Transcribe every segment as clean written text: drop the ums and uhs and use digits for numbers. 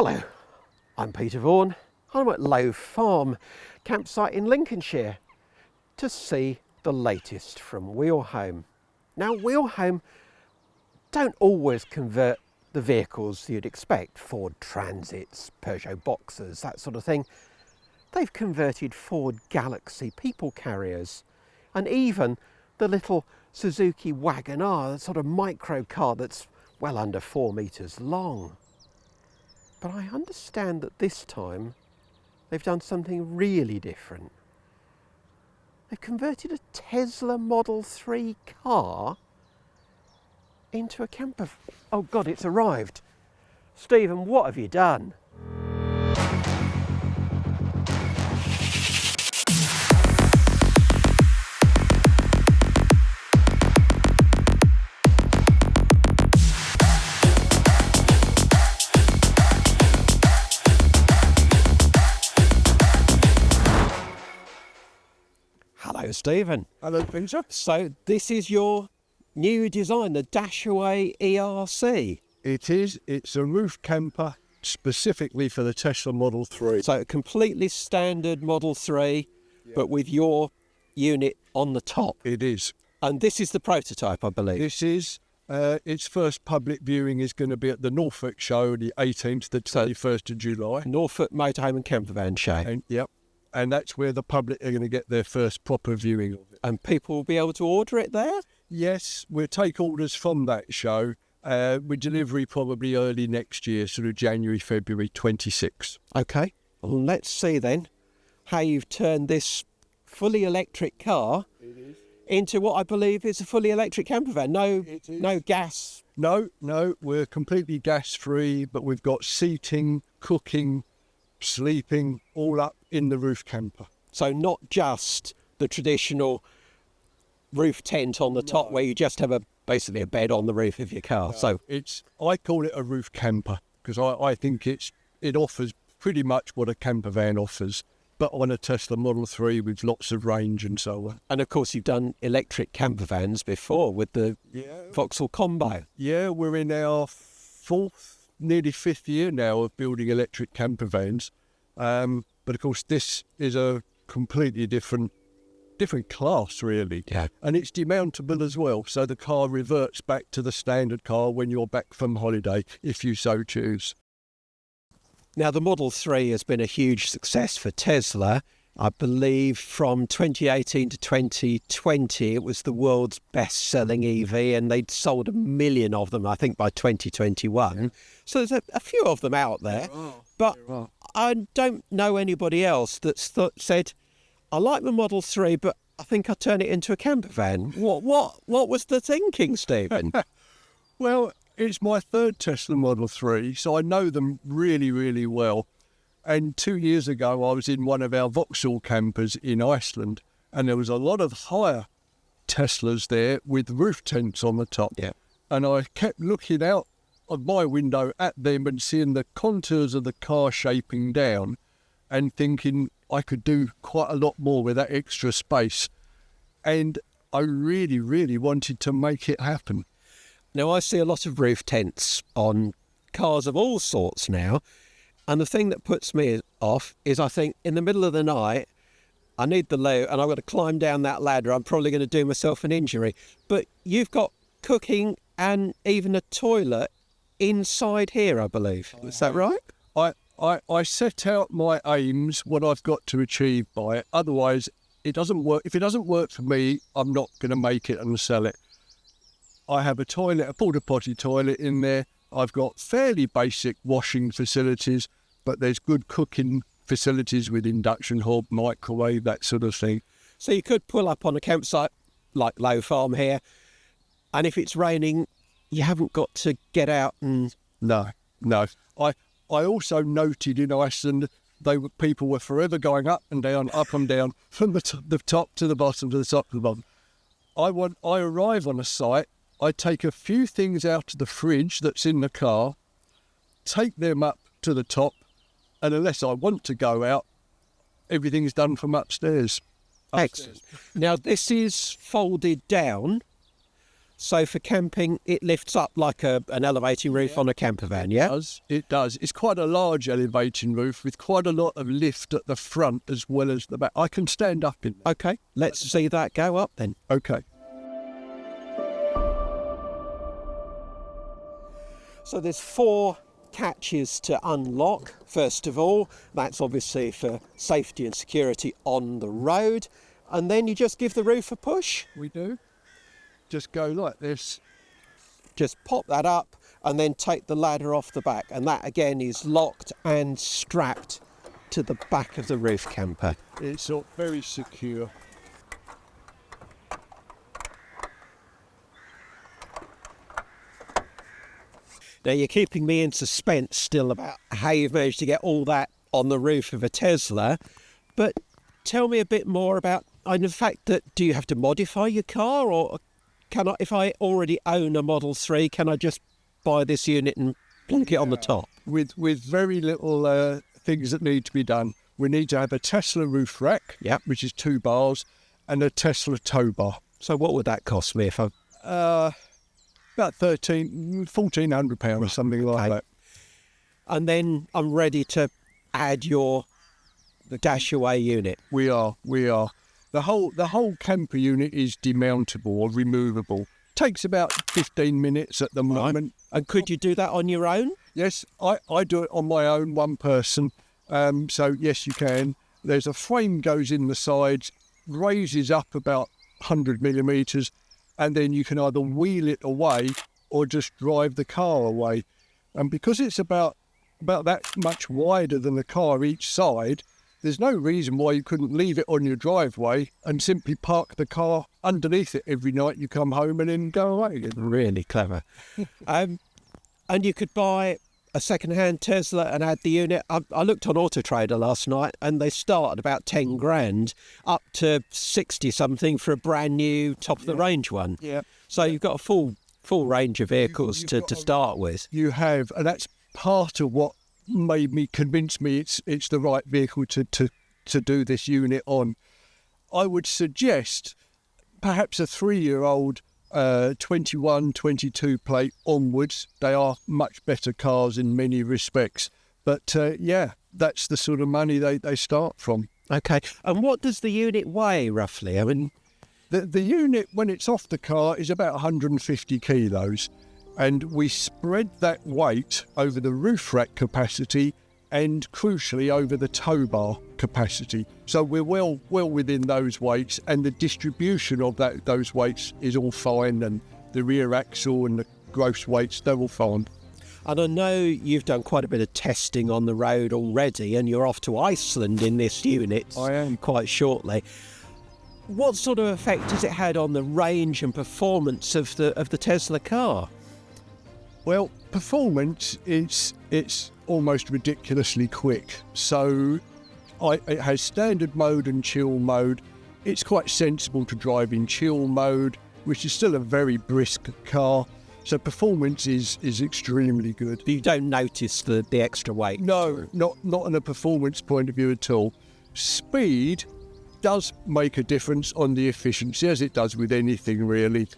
Hello, I'm Peter Vaughan. I'm at Low Farm campsite in Lincolnshire to see the latest from Wheelhome. Now, Wheelhome don't always convert the vehicles you'd expect, Ford Transits, Peugeot Boxers, that sort of thing. They've converted Ford Galaxy people carriers and even the little Suzuki Wagon-R, that sort of micro car that's well under 4 metres long. But I understand that this time they've done something really different. They've converted a Tesla Model 3 car into a camper. Oh God, it's arrived. Stephen, what have you done? Hello, Stephen. Hello, Peter. So this is your new design, the Dashaway eRC. It is. It's a roof camper specifically for the Tesla Model 3. So a completely standard Model 3, but with your unit on the top. It is. And this is the prototype, I believe. This is. Its first public viewing is going to be at the Norfolk show, the 18th to the 21st of July. Norfolk Motorhome and Campervan show. And that's where the public are going to get their first proper viewing of it. And people will be able to order it there? Yes, we'll take orders from that show, with delivery probably early next year, sort of January, February 26. Okay, well, let's see then how you've turned this fully electric car into what I believe is a fully electric campervan. No gas. No, we're completely gas-free, but we've got seating, cooking, sleeping, all up in the roof camper. So not just the traditional roof tent on the top where you just have basically a bed on the roof of your car. So I call it a roof camper because I think it offers pretty much what a camper van offers, but on a Tesla Model 3 with lots of range and so on. And of course you've done electric camper vans before with the Vauxhall Combo. Yeah, we're in our nearly fifth year now of building electric camper vans. But of course this is a completely different class, really. Yeah. And it's demountable as well, so the car reverts back to the standard car when you're back from holiday, if you so choose. Now, the Model 3 has been a huge success for Tesla. I believe from 2018 to 2020, it was the world's best-selling EV, and they'd sold 1 million of them, I think, by 2021. So there's a few of them out there. But I don't know anybody else that's said, I like the Model 3, but I think I'll turn it into a camper van. What was the thinking, Stephen? Well, it's my third Tesla Model 3, so I know them really, really well. And 2 years ago, I was in one of our Vauxhall campers in Iceland, and there was a lot of hire Teslas there with roof tents on the top. Yeah. And I kept looking out of my window at them and seeing the contours of the car shaping down and thinking I could do quite a lot more with that extra space. And I really, really wanted to make it happen. Now, I see a lot of roof tents on cars of all sorts now. And the thing that puts me off is I think in the middle of the night, I need the loo and I've got to climb down that ladder. I'm probably going to do myself an injury. But you've got cooking and even a toilet inside here, I believe. Is that right? I set out my aims, what I've got to achieve by it. Otherwise, it doesn't work. If it doesn't work for me, I'm not going to make it and sell it. I have a toilet, a porta potty toilet in there. I've got fairly basic washing facilities, but there's good cooking facilities with induction hob, microwave, that sort of thing. So you could pull up on a campsite like Low Farm here, and if it's raining, you haven't got to get out and... No. I also noted in Iceland, people were forever going up and down, from the top to the bottom, to the top to the bottom. I arrive on a site, I take a few things out of the fridge that's in the car, take them up to the top, and unless I want to go out, everything's done from upstairs. Excellent. Now, this is folded down, So for camping, it lifts up like an elevating roof on a campervan, yeah? It does. It's quite a large elevating roof with quite a lot of lift at the front as well as the back. I can stand up in there. Okay, let's see that go up then. Okay. So there's 4 catches to unlock. First of all, that's obviously for safety and security on the road. And then you just give the roof a push. We do. Just go like this. Just pop that up and then take the ladder off the back. And that again is locked and strapped to the back of the roof camper. It's all very secure. Now you're keeping me in suspense still about how you've managed to get all that on the roof of a Tesla, but tell me a bit more about, and the fact that, do you have to modify your car, or can I, if I already own a Model 3, can I just buy this unit and plunk it on the top? With very little things that need to be done. We need to have a Tesla roof rack, which is 2 bars, and a Tesla tow bar. So what would that cost me if I... About £1,400 or something like that. And then I'm ready to add the Dashaway unit. We are. The whole camper unit is demountable or removable. Takes about 15 minutes at the moment. And could you do that on your own? Yes, I do it on my own, one person. So yes, you can. There's a frame goes in the sides, raises up about 100 millimetres, and then you can either wheel it away or just drive the car away. And because it's about that much wider than the car each side, there's no reason why you couldn't leave it on your driveway and simply park the car underneath it every night you come home and then go away again. Really clever. And you could buy a second-hand Tesla and add the unit. I looked on Auto Trader last night and they start at about 10 grand up to 60 something for a brand new top of the range one. Yeah. So you've got a full range of vehicles to start with. You have, and that's part of what made me convince me it's the right vehicle to do this unit on. I would suggest perhaps a 3-year-old 21, 22 plate onwards. They are much better cars in many respects. But that's the sort of money they start from. Okay. And what does the unit weigh roughly? I mean, the unit, when it's off the car, is about 150 kilos. And we spread that weight over the roof rack capacity and, crucially, over the tow bar capacity. So we're well within those weights, and the distribution of those weights is all fine, and the rear axle and the gross weights, they're all fine. And I know you've done quite a bit of testing on the road already, and you're off to Iceland in this unit. I am. Quite shortly. What sort of effect has it had on the range and performance of the Tesla car? Well, performance, it's almost ridiculously quick. So it has standard mode and chill mode. It's quite sensible to drive in chill mode, which is still a very brisk car. So performance is extremely good. You don't notice the extra weight? No, not on a performance point of view at all. Speed does make a difference on the efficiency, as it does with anything really.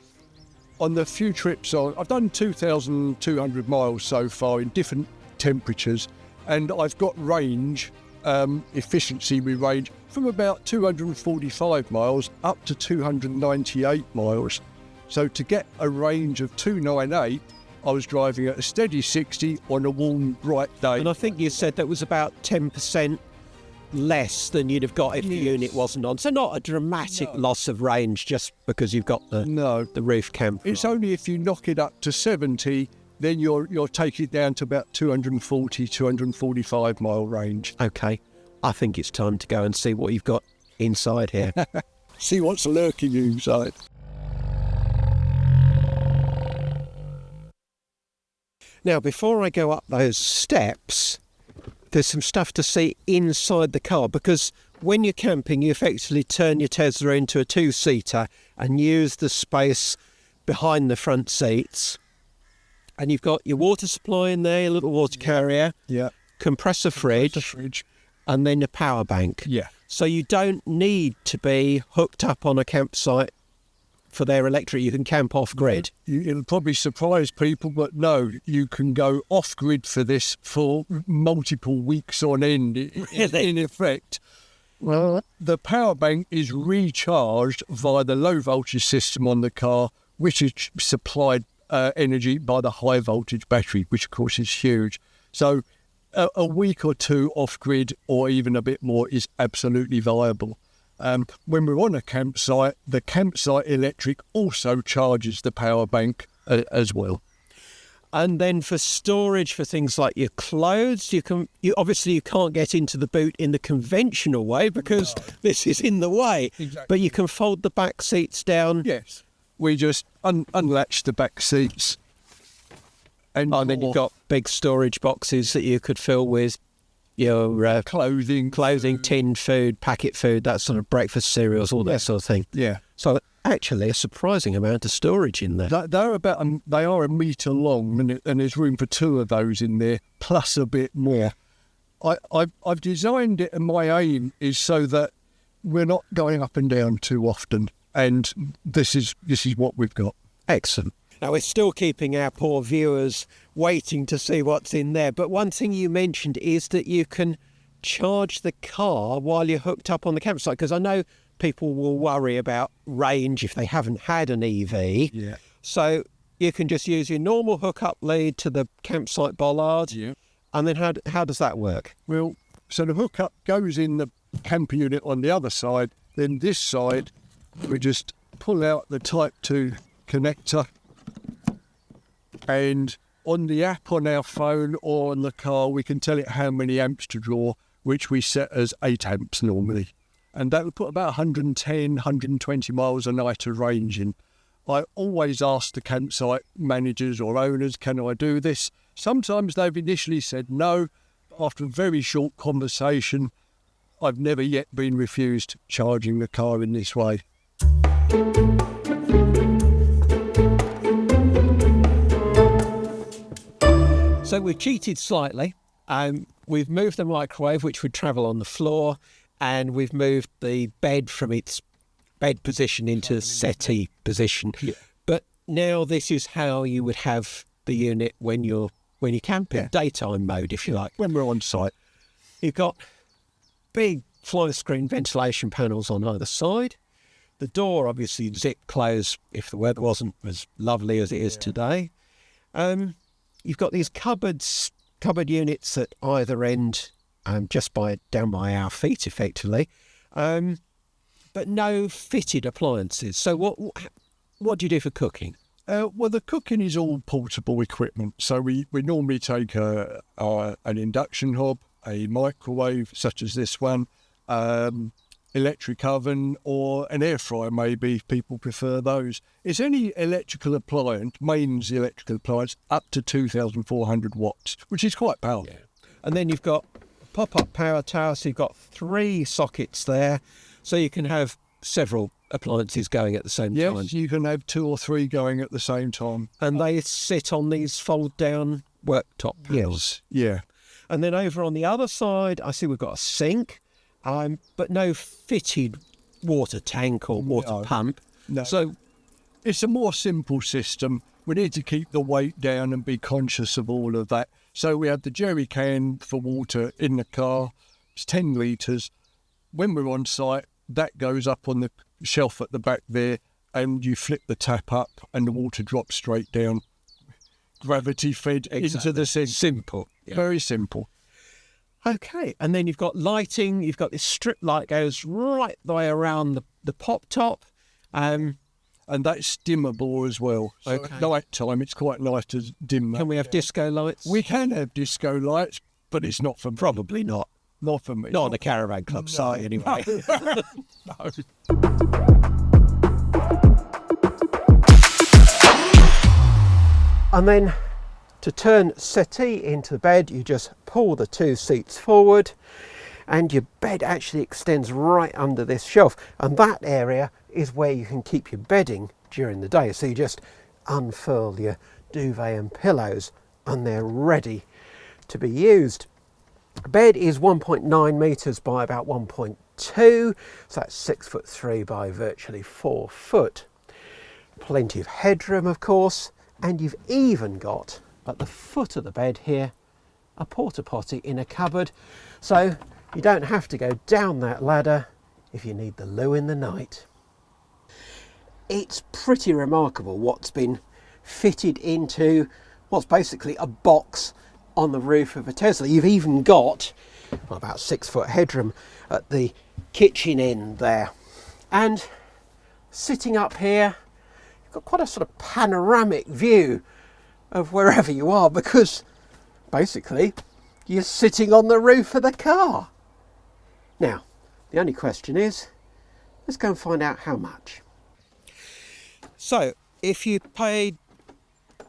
On the few trips I've done 2,200 miles so far in different temperatures, and I've got range, efficiency with range from about 245 miles up to 298 miles. So to get a range of 298, I was driving at a steady 60 on a warm, bright day. And I think you said that was about 10% less than you'd have got if the unit wasn't on. So not a dramatic loss of range just because you've got the roof camper. It's only if you knock it up to 70, then you're taking it down to about 240, 245 mile range. Okay, I think it's time to go and see what you've got inside here. See what's lurking inside. Now, before I go up those steps, there's some stuff to see inside the car, because when you're camping, you effectively turn your Tesla into a 2-seater and use the space behind the front seats. And you've got your water supply in there, your little water carrier, compressor fridge, and then a power bank. Yeah. So you don't need to be hooked up on a campsite for their electric, you can camp off grid. It'll probably surprise people, but no, you can go off grid for this for multiple weeks on end. In effect, well, the power bank is recharged via the low voltage system on the car, which is supplied energy by the high voltage battery, which of course is huge. So a week or two off grid, or even a bit more, is absolutely viable. When we're on a campsite, the campsite electric also charges the power bank as well. And then for storage for things like your clothes, you obviously can't get into the boot in the conventional way because this is in the way. Exactly. But you can fold the back seats down. Yes, we just unlatch the back seats, and then you've got big storage boxes that you could fill with your clothing, tinned food, packet food, that sort of breakfast cereals, all that sort of thing. Yeah. So actually a surprising amount of storage in there. They are a metre long, and there's room for 2 of those in there, plus a bit more. I've designed it, and my aim is so that we're not going up and down too often, and this is what we've got. Excellent. Now, we're still keeping our poor viewers waiting to see what's in there. But one thing you mentioned is that you can charge the car while you're hooked up on the campsite. Because I know people will worry about range if they haven't had an EV. Yeah. So you can just use your normal hookup lead to the campsite bollard. Yeah. And then how does that work? Well, so the hookup goes in the camper unit on the other side. Then this side, we just pull out the Type 2 connector. And on the app on our phone or on the car, we can tell it how many amps to draw, which we set as 8 amps normally. And that will put about 110, 120 miles a night of range in. I always ask the campsite managers or owners, can I do this? Sometimes they've initially said no. After a very short conversation, I've never yet been refused charging the car in this way. So we've cheated slightly. We've moved the microwave, which would travel on the floor, and we've moved the bed from its bed position into settee position. Yeah. But now this is how you would have the unit when you're camping, daytime mode, if you like. When we're on site. You've got big fly screen ventilation panels on either side. The door obviously zip close if the weather wasn't as lovely as it is today. You've got these cupboard units at either end, just down by our feet, effectively, but no fitted appliances. So what do you do for cooking? Well, the cooking is all portable equipment. So we normally take an induction hob, a microwave such as this one, electric oven, or an air fryer maybe, if people prefer those. It's any electrical appliance, mains electrical appliance, up to 2,400 watts, which is quite powerful. Yeah. And then you've got a pop-up power tower, so you've got 3 sockets there, so you can have several appliances going at the same time. Yes, you can have 2 or 3 going at the same time. And they sit on these fold-down worktop panels. Yeah. And then over on the other side, I see we've got a sink, but no fitted water tank or water pump. No. So it's a more simple system. We need to keep the weight down and be conscious of all of that. So we have the jerry can for water in the car. It's 10 litres. When we're on site, that goes up on the shelf at the back there, and you flip the tap up and the water drops straight down. Gravity fed into the sink. Simple. Yeah. Very simple. Okay, and then you've got lighting. You've got this strip light goes right the way around the pop top. And that's dimmable as well. So at night time, it's quite nice to dim that. Can we have disco lights? We can have disco lights, but it's not for me. Probably not. Not for me. Not on a caravan club site, anyway. No. And then to turn settee into the bed, you just pull the 2 seats forward, and your bed actually extends right under this shelf. And that area is where you can keep your bedding during the day. So you just unfurl your duvet and pillows, and they're ready to be used. The bed is 1.9 metres by about 1.2, so that's 6'3" by virtually 4 foot. Plenty of headroom, of course, and you've even got, at the foot of the bed here, a porta potty in a cupboard, so you don't have to go down that ladder if you need the loo in the night. It's pretty remarkable what's been fitted into what's basically a box on the roof of a Tesla. You've even got about 6 foot headroom at the kitchen end there. And sitting up here, you've got quite a sort of panoramic view of wherever you are, because basically you're sitting on the roof of the car. Now, the only question is, let's go and find out how much. So, if you paid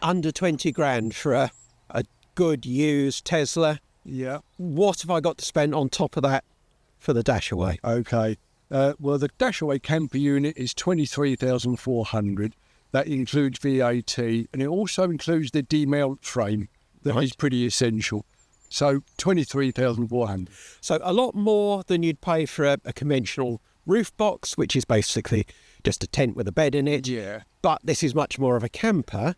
under 20 grand for a good used Tesla, Yeah. what have I got to spend on top of that for the Dashaway? Okay. Well, the Dashaway camper unit is 23,400. That includes VAT, and it also includes the demount frame. That is pretty essential. So 23,400. So a lot more than you'd pay for a conventional roof box, which is basically just a tent with a bed in it. Yeah. But this is much more of a camper.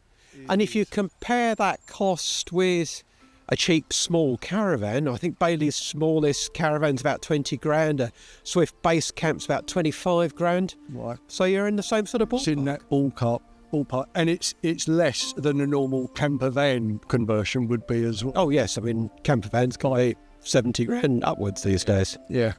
And if you compare that cost with a cheap small caravan, I think Bailey's smallest caravan's about 20 grand, a Swift base camp's about 25 grand. Right. So you're in the same sort of ballpark. It's in that ballpark, and it's less than a normal camper van conversion would be as well. Oh yes, I mean camper vans can buy 70 grand upwards these days. Yeah.